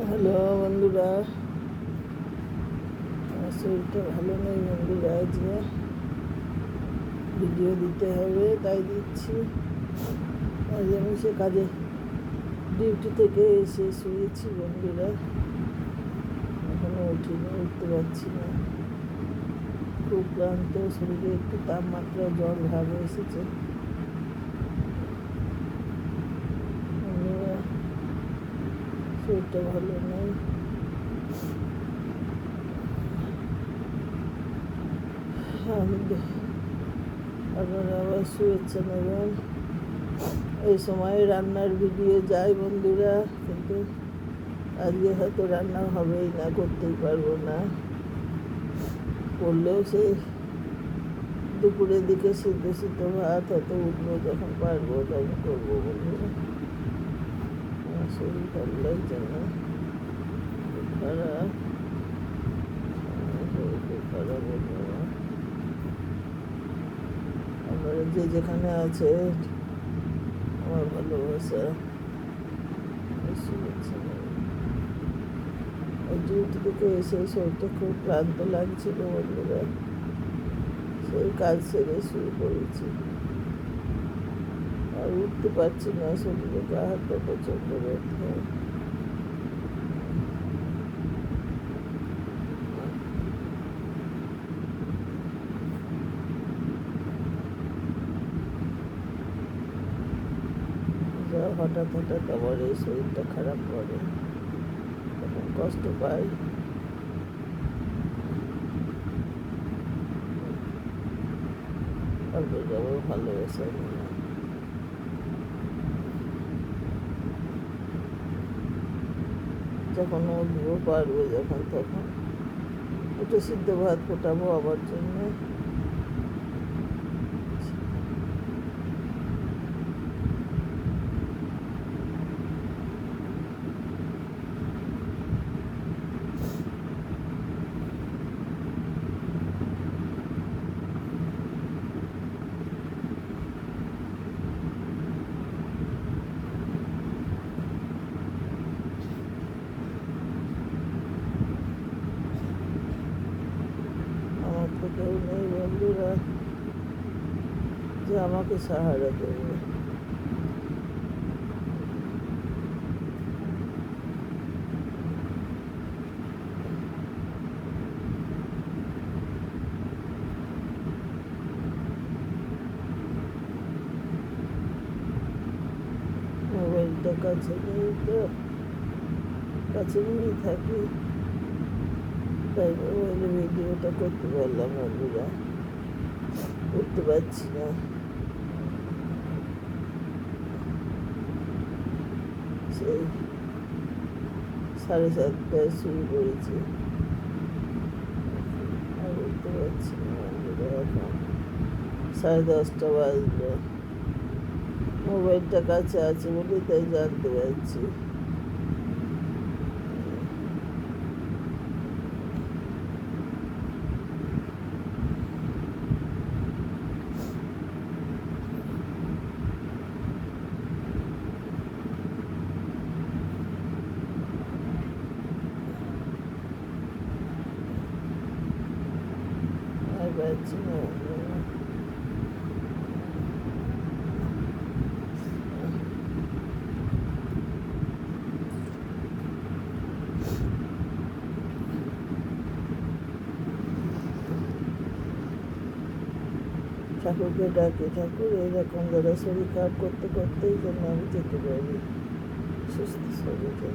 Hello বন্ধুরা, আমার শরীরটা ভালো নেই বন্ধুরা। আজকে ভিডিও দিতে হবে তাই দিচ্ছি। আজ আমি সে কাজে ডিউটি থেকে এসে শুয়েছি বন্ধুরা, এখনো উঠতে পারছি না। খুব ক্লান্ত, শরীরে একটু তাপমাত্রা জ্বর ভাব এসেছে বন্ধুরা, শরীরটা ভালো নেই। আপনারা আবার শুয়েছেন এবং এই সময় রান্নার ভিডিও যায় বন্ধুরা, কিন্তু আজকে হয়তো রান্না হবেই না, করতেই পারবো না। করলেও সেই দুপুরের দিকে সিদ্ধ সিদ্ধ ভাত হয়তো উঠবো, যখন পারবো তখন করবো বন্ধুরা। আমার শরীর ভালো লাগছে না, খুব খারাপ, খুব খারাপ বন্ধুরা। আপনারা যে যেখানে আছে আমার ভালোবাসা। ডিউটি থেকে এসে শরীরটা খুব ক্লান্ত লাগছিল বন্ধুরা, সেই কাজ সেরে শুরু করেছি। আর উঠতে পারছি না, শরীরে গা হাতটা প্রচণ্ড ব্যথা। হঠাৎ হঠাৎ আবার এই শরীরটা খারাপ করে, তখন কষ্ট পাই। আপনাকে আবার ভালোবাসা যখন উঠবো পারবো, যখন তখন একটু সিদ্ধ ভাত ফোটাবো আবার জন্য। আমার তো কেউ নেই বন্ধুরা যে আমাকে সাহায্য করবে। মোবাইলটা কাছে নেই তো, কাছে নিয়ে থাকি, তাই মোবাইলে ভিডিওটা করতে পারলাম বন্ধুরা। উঠতে পারছি না, সেই 7:30টায় শুরু করেছি, আর উঠতে পারছি না বন্ধুরা। এখন 10:30টা বাজলো, মোবাইলটা কাছে আছে বলে তাই জানতে পারছি। আর পারছি না বন্ধুরা। ঠাকুরকে ডাকি, ঠাকুর এরকম যারা শরীর খারাপ করতে করতেই যেন আমি যেতে পারি সুস্থ শরীরে।